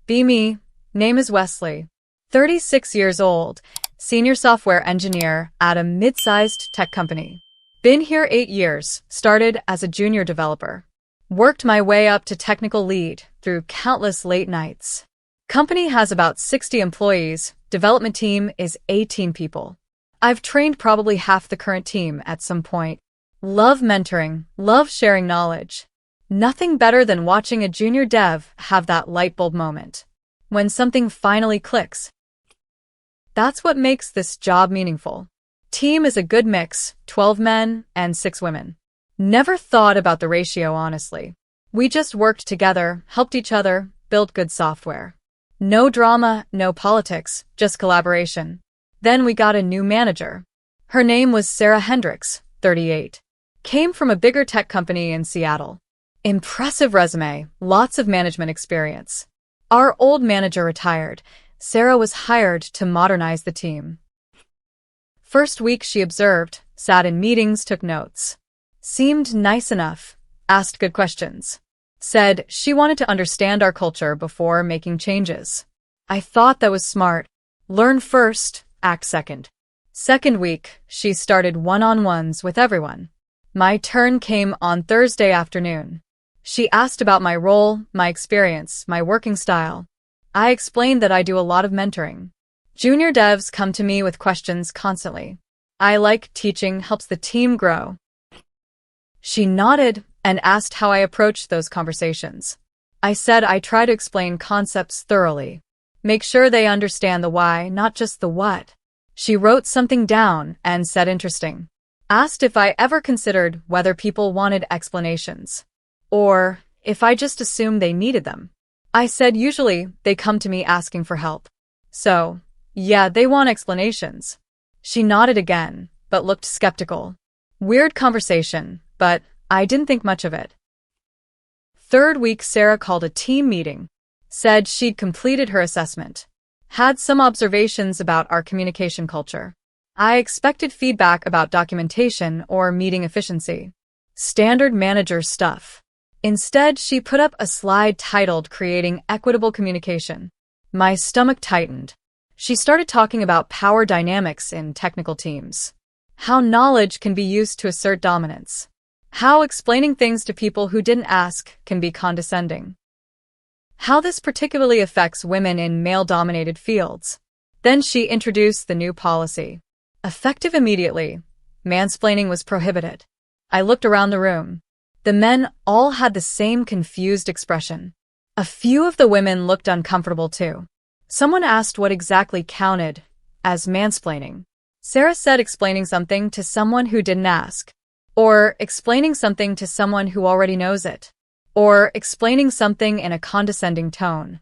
Be me. Name is Wesley. 36 years old. Senior software engineer at a mid-sized tech company. Been here 8 years. Started as a junior developer. Worked my way up to technical lead through countless late nights. Company has about 60 employees. Development team is 18 people. I've trained probably half the current team at some point. Love mentoring. Love sharing knowledge. Nothing better than watching a junior dev have that light bulb moment. When something finally clicks. That's what makes this job meaningful. Team is a good mix, 12 men and 6 women. Never thought about the ratio, honestly. We just worked together, helped each other, built good software. No drama, no politics, just collaboration. Then we got a new manager. Her name was Sarah Hendricks, 38. Came from a bigger tech company in Seattle. Impressive resume, lots of management experience. Our old manager retired. Sarah was hired to modernize the team. First week she observed, sat in meetings, took notes. Seemed nice enough, asked good questions. Said she wanted to understand our culture before making changes. I thought that was smart. Learn first, act second. Second week, she started one-on-ones with everyone. My turn came on Thursday afternoon. She asked about my role, my experience, my working style. I explained that I do a lot of mentoring. Junior devs come to me with questions constantly. I like teaching, helps the team grow. She nodded and asked how I approach those conversations. I said I try to explain concepts thoroughly. Make sure they understand the why, not just the what. She wrote something down and said interesting. Asked if I ever considered whether people wanted explanations. Or if I just assumed they needed them. I said usually they come to me asking for help. So, yeah, they want explanations. She nodded again, but looked skeptical. Weird conversation, but I didn't think much of it. Third week, Sarah called a team meeting. Said she'd completed her assessment. Had some observations about our communication culture. I expected feedback about documentation or meeting efficiency. Standard manager stuff. Instead, she put up a slide titled Creating Equitable Communication. My stomach tightened. She started talking about power dynamics in technical teams. How knowledge can be used to assert dominance. How explaining things to people who didn't ask can be condescending. How this particularly affects women in male-dominated fields. Then she introduced the new policy. Effective immediately. Mansplaining was prohibited. I looked around the room. The men all had the same confused expression. A few of the women looked uncomfortable too. Someone asked what exactly counted as mansplaining. Sarah said explaining something to someone who didn't ask. Or explaining something to someone who already knows it. Or explaining something in a condescending tone.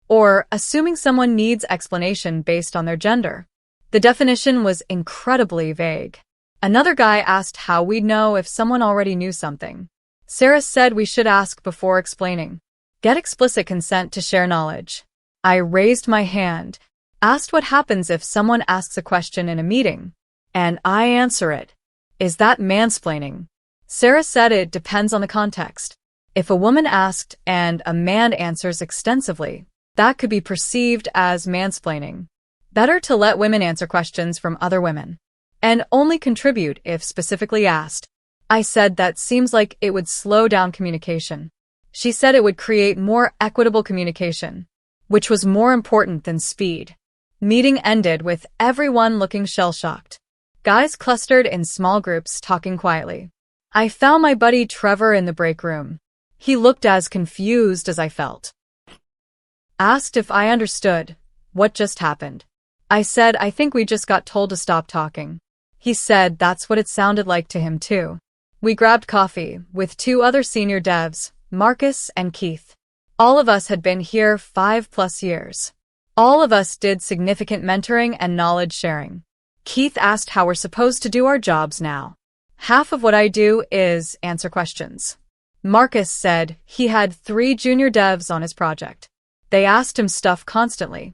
Or assuming someone needs explanation based on their gender. The definition was incredibly vague. Another guy asked how we'd know if someone already knew something. Sarah said we should ask before explaining. Get explicit consent to share knowledge. I raised my hand, asked what happens if someone asks a question in a meeting, and I answer it. Is that mansplaining? Sarah said it depends on the context. If a woman asked and a man answers extensively, that could be perceived as mansplaining. Better to let women answer questions from other women. And only contribute if specifically asked. I said that seems like it would slow down communication. She said it would create more equitable communication, which was more important than speed. Meeting ended with everyone looking shell-shocked. Guys clustered in small groups talking quietly. I found my buddy Trevor in the break room. He looked as confused as I felt. Asked if I understood what just happened. I said I think we just got told to stop talking. He said that's what it sounded like to him too. We grabbed coffee with 2 other senior devs, Marcus and Keith. All of us had been here 5+ years. All of us did significant mentoring and knowledge sharing. Keith asked how we're supposed to do our jobs now. Half of what I do is answer questions. Marcus said he had 3 junior devs on his project. They asked him stuff constantly.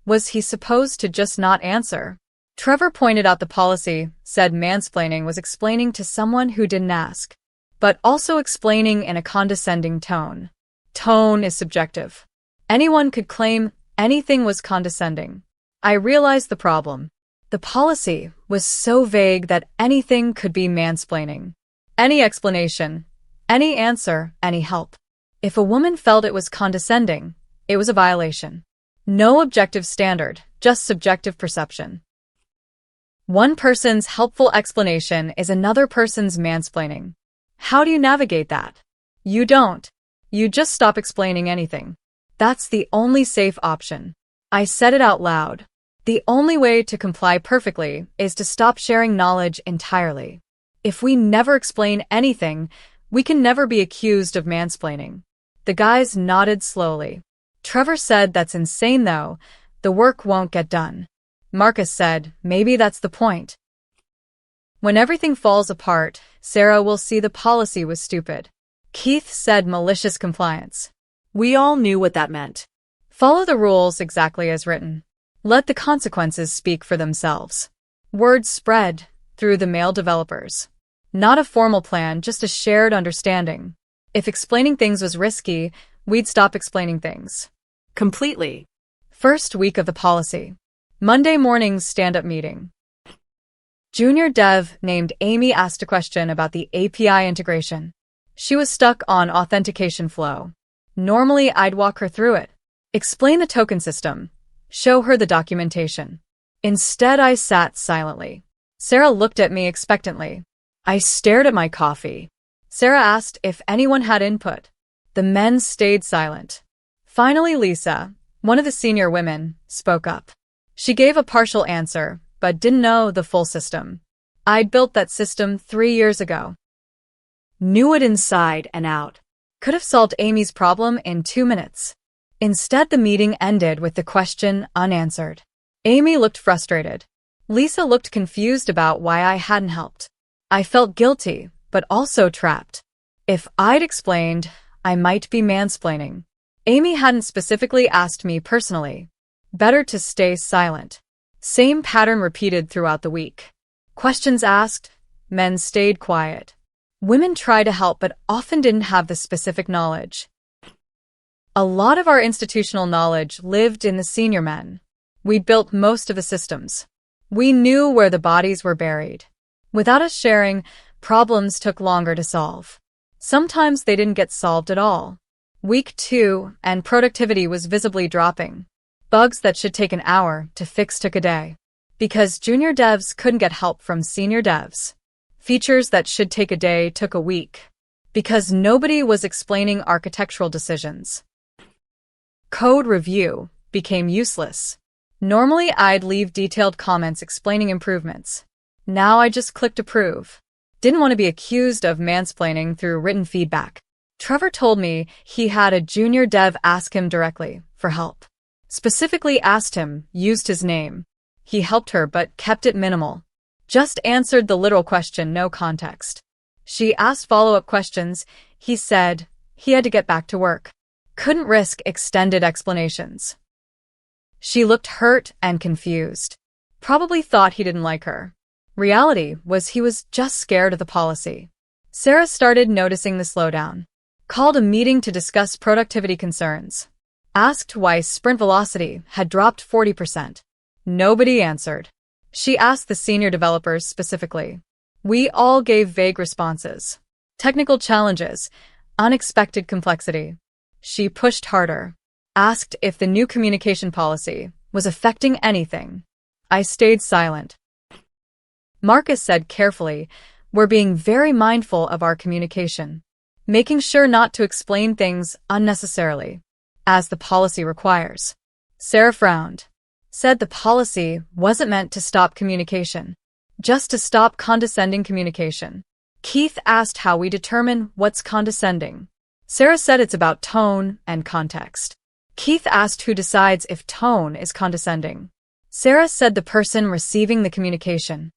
Was he supposed to just not answer? Trevor pointed out the policy, said mansplaining was explaining to someone who didn't ask, but also explaining in a condescending tone. Tone is subjective. Anyone could claim anything was condescending. I realized the problem. The policy was so vague that anything could be mansplaining. Any explanation, any answer, any help. If a woman felt it was condescending, it was a violation. No objective standard, just subjective perception. One person's helpful explanation is another person's mansplaining. How do you navigate that? You don't. You just stop explaining anything. That's the only safe option. I said it out loud. The only way to comply perfectly is to stop sharing knowledge entirely. If we never explain anything, we can never be accused of mansplaining. The guys nodded slowly. Trevor said, "That's insane though. The work won't get done." Marcus said, "Maybe that's the point." When everything falls apart, Sarah will see the policy was stupid. Keith said, "Malicious compliance." We all knew what that meant. Follow the rules exactly as written. Let the consequences speak for themselves. Word spread through the male developers. Not a formal plan, just a shared understanding. If explaining things was risky, we'd stop explaining things. Completely. First week of the policy. Monday morning's stand-up meeting. Junior dev named Amy asked a question about the API integration. She was stuck on authentication flow. Normally, I'd walk her through it. Explain the token system. Show her the documentation. Instead, I sat silently. Sarah looked at me expectantly. I stared at my coffee. Sarah asked if anyone had input. The men stayed silent. Finally, Lisa, one of the senior women, spoke up. She gave a partial answer, but didn't know the full system. I'd built that system 3 years ago. Knew it inside and out. Could have solved Amy's problem in 2 minutes. Instead, the meeting ended with the question unanswered. Amy looked frustrated. Lisa looked confused about why I hadn't helped. I felt guilty, but also trapped. If I'd explained, I might be mansplaining. Amy hadn't specifically asked me personally. Better to stay silent. Same pattern repeated throughout the week. Questions asked, men stayed quiet. Women tried to help but often didn't have the specific knowledge. A lot of our institutional knowledge lived in the senior men. We'd built most of the systems. We knew where the bodies were buried. Without us sharing, problems took longer to solve. Sometimes they didn't get solved at all. Week 2, and productivity was visibly dropping. Bugs that should take an hour to fix took a day. Because junior devs couldn't get help from senior devs. Features that should take a day took a week. Because nobody was explaining architectural decisions. Code review became useless. Normally, I'd leave detailed comments explaining improvements. Now I just clicked approve. Didn't want to be accused of mansplaining through written feedback. Trevor told me he had a junior dev ask him directly for help. Specifically asked him, used his name. He helped her but kept it minimal. Just answered the literal question, no context. She asked follow-up questions. He said he had to get back to work. Couldn't risk extended explanations. She looked hurt and confused. Probably thought he didn't like her. Reality was he was just scared of the policy. Sarah started noticing the slowdown. Called a meeting to discuss productivity concerns. Asked why sprint velocity had dropped 40%. Nobody answered. She asked the senior developers specifically. We all gave vague responses. Technical challenges, unexpected complexity. She pushed harder. Asked if the new communication policy was affecting anything. I stayed silent. Marcus said carefully, "We're being very mindful of our communication, making sure not to explain things unnecessarily, as the policy requires." Sarah frowned. Said the policy wasn't meant to stop communication, just to stop condescending communication. Keith asked how we determine what's condescending. Sarah said it's about tone and context. Keith asked who decides if tone is condescending. Sarah said the person receiving the communication.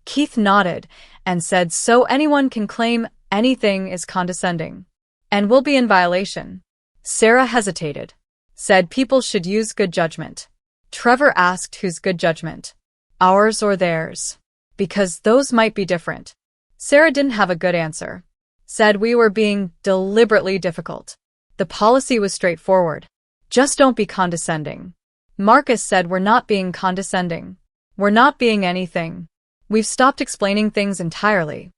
Keith nodded and said so anyone can claim anything is condescending and will be in violation. Sarah hesitated. Said people should use good judgment. Trevor asked whose good judgment, ours or theirs, because those might be different. Sarah didn't have a good answer. Said we were being deliberately difficult. The policy was straightforward. Just don't be condescending. Marcus said, we're not being condescending. We're not being anything. We've stopped explaining things entirely.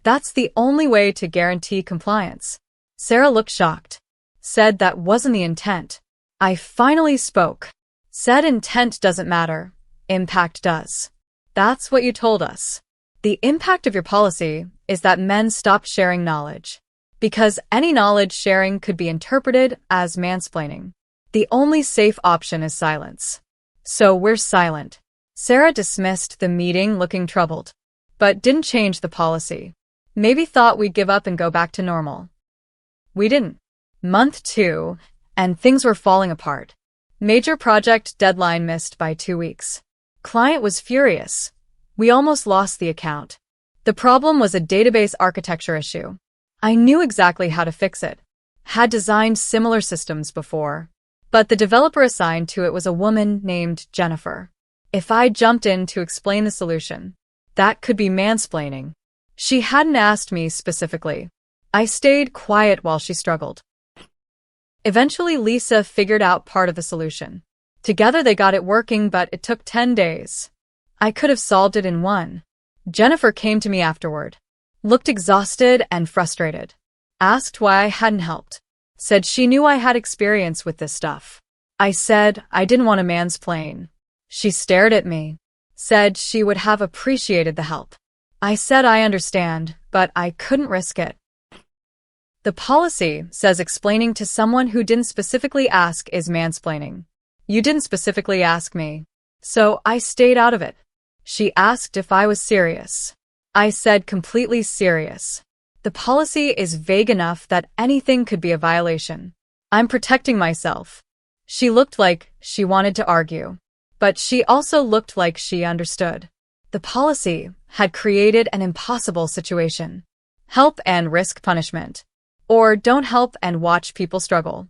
That's the only way to guarantee compliance. Sarah looked shocked. Said that wasn't the intent. I finally spoke. Said intent doesn't matter. Impact does. That's what you told us. The impact of your policy is that men stopped sharing knowledge. Because any knowledge sharing could be interpreted as mansplaining. The only safe option is silence. So we're silent. Sarah dismissed the meeting looking troubled. But didn't change the policy. Maybe thought we'd give up and go back to normal. We didn't. Month 2, and things were falling apart. Major project deadline missed by 2 weeks. Client was furious. We almost lost the account. The problem was a database architecture issue. I knew exactly how to fix it. Had designed similar systems before. But the developer assigned to it was a woman named Jennifer. If I jumped in to explain the solution, that could be mansplaining. She hadn't asked me specifically. I stayed quiet while she struggled. Eventually, Lisa figured out part of the solution. Together they got it working, but it took 10 days. I could have solved it in 1. Jennifer came to me afterward. Looked exhausted and frustrated. Asked why I hadn't helped. Said she knew I had experience with this stuff. I said I didn't want to mansplain. She stared at me. Said she would have appreciated the help. I said I understand, but I couldn't risk it. The policy says explaining to someone who didn't specifically ask is mansplaining. You didn't specifically ask me. So I stayed out of it. She asked if I was serious. I said completely serious. The policy is vague enough that anything could be a violation. I'm protecting myself. She looked like she wanted to argue. But she also looked like she understood. The policy had created an impossible situation. Help and risk punishment. Or don't help and watch people struggle.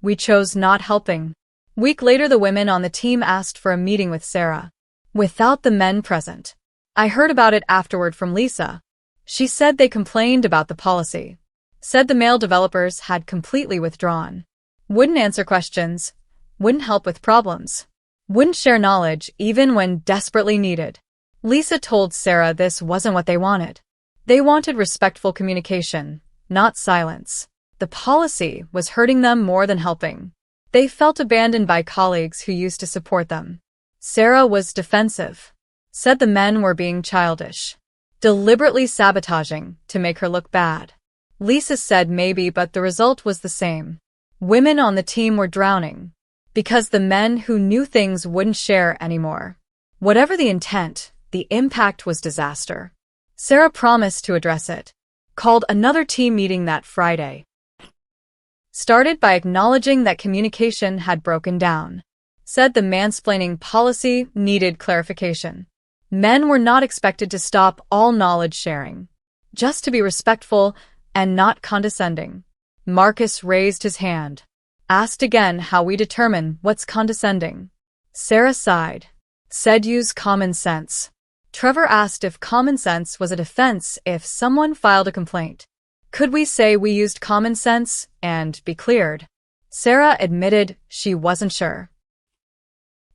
We chose not helping. Week later, the women on the team asked for a meeting with Sarah. Without the men present. I heard about it afterward from Lisa. She said they complained about the policy. Said the male developers had completely withdrawn. Wouldn't answer questions. Wouldn't help with problems. Wouldn't share knowledge even when desperately needed. Lisa told Sarah this wasn't what they wanted. They wanted respectful communication, not silence. The policy was hurting them more than helping. They felt abandoned by colleagues who used to support them. Sarah was defensive. Said the men were being childish. Deliberately sabotaging to make her look bad. Lisa said maybe, but the result was the same. Women on the team were drowning. Because the men who knew things wouldn't share anymore. Whatever the intent, the impact was disaster. Sarah promised to address it. Called another team meeting that Friday. Started by acknowledging that communication had broken down. Said the mansplaining policy needed clarification. Men were not expected to stop all knowledge sharing. Just to be respectful and not condescending. Marcus raised his hand. Asked again how we determine what's condescending. Sarah sighed. Said use common sense. Trevor asked if common sense was a defense if someone filed a complaint. Could we say we used common sense and be cleared? Sarah admitted she wasn't sure.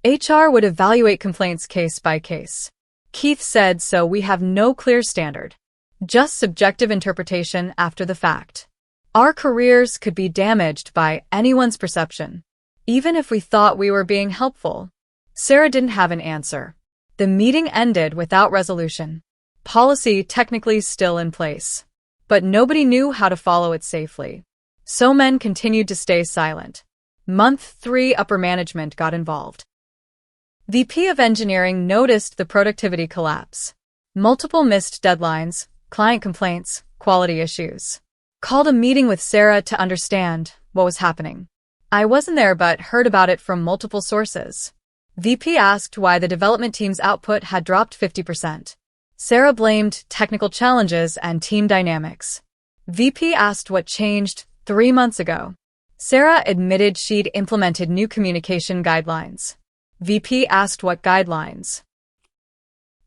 HR would evaluate complaints case by case. Keith said so we have no clear standard. Just subjective interpretation after the fact. Our careers could be damaged by anyone's perception, even if we thought we were being helpful. Sarah didn't have an answer. The meeting ended without resolution. Policy technically still in place. But nobody knew how to follow it safely. So men continued to stay silent. Month 3, upper management got involved. VP of Engineering noticed the productivity collapse. Multiple missed deadlines, client complaints, quality issues. Called a meeting with Sarah to understand what was happening. I wasn't there but heard about it from multiple sources. VP asked why the development team's output had dropped 50%. Sarah blamed technical challenges and team dynamics. VP asked what changed 3 months ago. Sarah admitted she'd implemented new communication guidelines. VP asked what guidelines.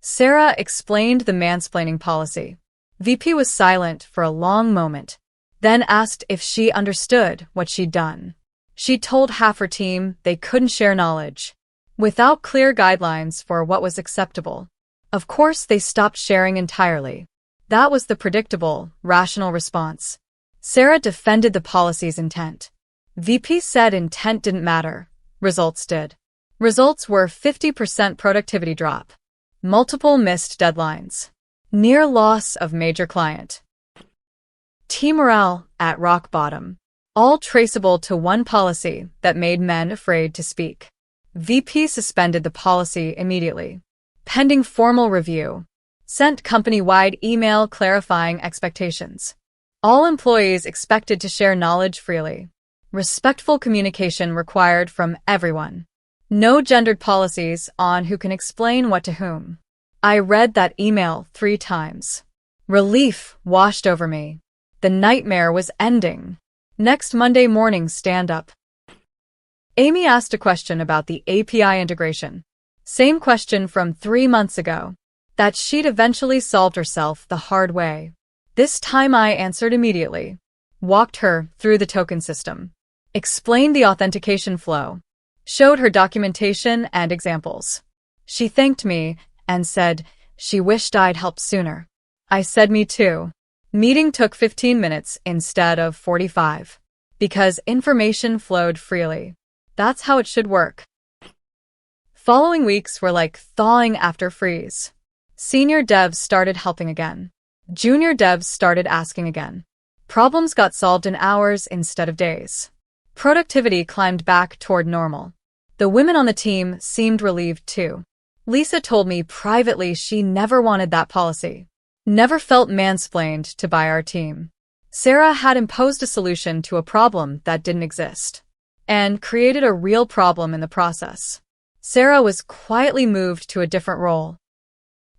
Sarah explained the mansplaining policy. VP was silent for a long moment. then asked if she understood what she'd done. She told half her team they couldn't share knowledge, without clear guidelines for what was acceptable. Of course, they stopped sharing entirely. That was the predictable, rational response. Sarah defended the policy's intent. VP said intent didn't matter. Results did. Results were 50% productivity drop, multiple missed deadlines, near loss of major client, team morale at rock bottom, all traceable to one policy that made men afraid to speak. VP suspended the policy immediately, pending formal review, sent company-wide email clarifying expectations. All employees expected to share knowledge freely. Respectful communication required from everyone. No gendered policies on who can explain what to whom. I read that email 3 times. Relief washed over me. The nightmare was ending. Next Monday morning stand-up. Amy asked a question about the API integration. Same question from 3 months ago. That she'd eventually solved herself the hard way. This time I answered immediately. Walked her through the token system. Explained the authentication flow. Showed her documentation and examples. She thanked me and said she wished I'd helped sooner. I said me too. Meeting took 15 minutes instead of 45. Because information flowed freely. That's how it should work. Following weeks were like thawing after freeze. Senior devs started helping again. Junior devs started asking again. Problems got solved in hours instead of days. Productivity climbed back toward normal. The women on the team seemed relieved too. Lisa told me privately she never wanted that policy. Never felt mansplained to by our team. Sarah had imposed a solution to a problem that didn't exist, and created a real problem in the process. Sarah was quietly moved to a different role.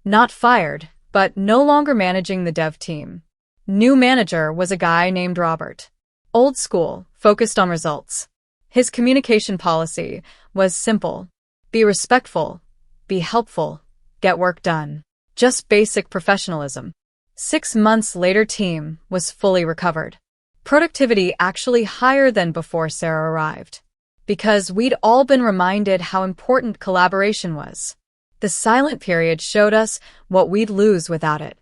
Not fired, but no longer managing the dev team. New manager was a guy named Robert. Old school, focused on results. His communication policy was simple. Be respectful, be helpful, get work done. Just basic professionalism. 6 months later, team was fully recovered. Productivity actually higher than before Sarah arrived. Because we'd all been reminded how important collaboration was. The silent period showed us what we'd lose without it.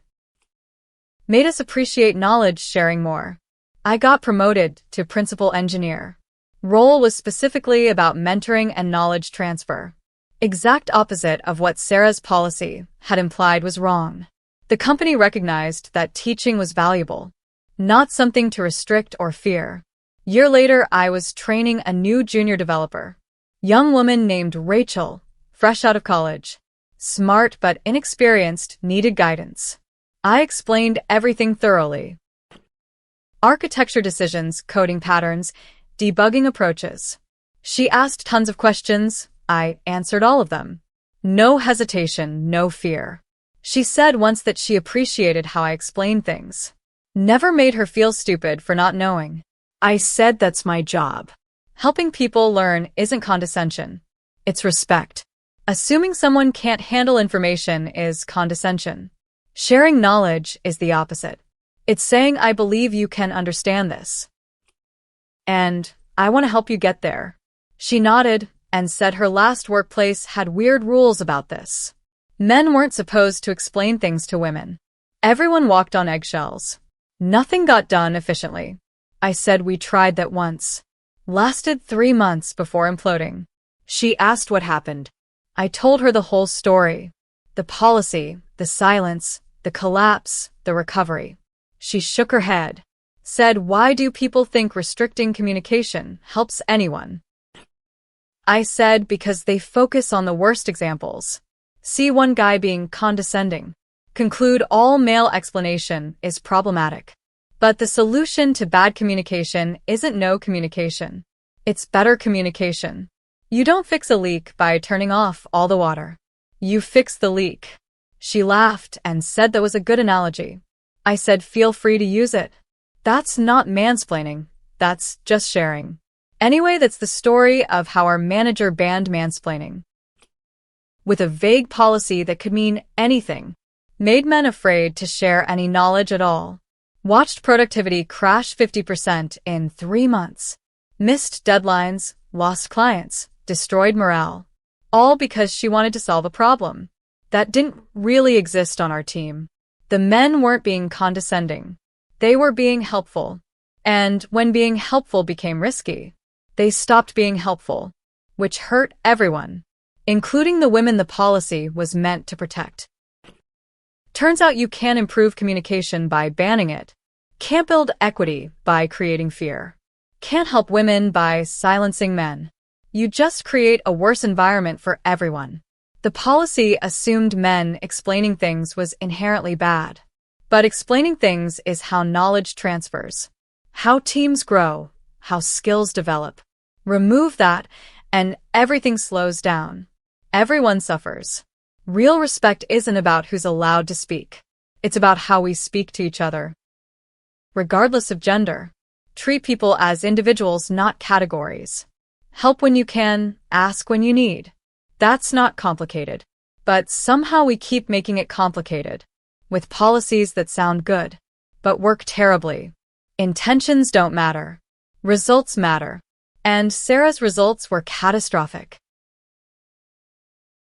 Made us appreciate knowledge sharing more. I got promoted to principal engineer. Role was specifically about mentoring and knowledge transfer. Exact opposite of what Sarah's policy had implied was wrong. The company recognized that teaching was valuable, not something to restrict or fear. Year later, I was training a new junior developer. Young woman named Rachel, fresh out of college. Smart but inexperienced, needed guidance. I explained everything thoroughly. Architecture decisions, coding patterns, debugging approaches. She asked tons of questions. I answered all of them. No hesitation, no fear. She said once that she appreciated how I explained things. Never made her feel stupid for not knowing. I said that's my job. Helping people learn isn't condescension. It's respect. Assuming someone can't handle information is condescension. Sharing knowledge is the opposite. It's saying I believe you can understand this. And I want to help you get there. She nodded and said her last workplace had weird rules about this. Men weren't supposed to explain things to women. Everyone walked on eggshells. Nothing got done efficiently. I said we tried that once. Lasted 3 months before imploding. She asked what happened. I told her the whole story. The policy, the silence, the collapse, the recovery. She shook her head. Said, why do people think restricting communication helps anyone? I said because they focus on the worst examples. See one guy being condescending. Conclude all male explanation is problematic. But the solution to bad communication isn't no communication. It's better communication. You don't fix a leak by turning off all the water. You fix the leak. She laughed and said that was a good analogy. I said feel free to use it. That's not mansplaining. That's just sharing. Anyway, that's the story of how our manager banned mansplaining. With a vague policy that could mean anything. Made men afraid to share any knowledge at all. Watched productivity crash 50% in 3 months. Missed deadlines, lost clients, destroyed morale. All because she wanted to solve a problem that didn't really exist on our team. The men weren't being condescending. They were being helpful. And when being helpful became risky, they stopped being helpful, which hurt everyone, including the women the policy was meant to protect. Turns out you can improve communication by banning it. Can't build equity by creating fear. Can't help women by silencing men. You just create a worse environment for everyone. The policy assumed men explaining things was inherently bad. But explaining things is how knowledge transfers, how teams grow, how skills develop. Remove that, and everything slows down. Everyone suffers. Real respect isn't about who's allowed to speak. It's about how we speak to each other. Regardless of gender, treat people as individuals, not categories. Help when you can, ask when you need. That's not complicated. But somehow we keep making it complicated, with policies that sound good, but work terribly. Intentions don't matter. Results matter. And Sarah's results were catastrophic.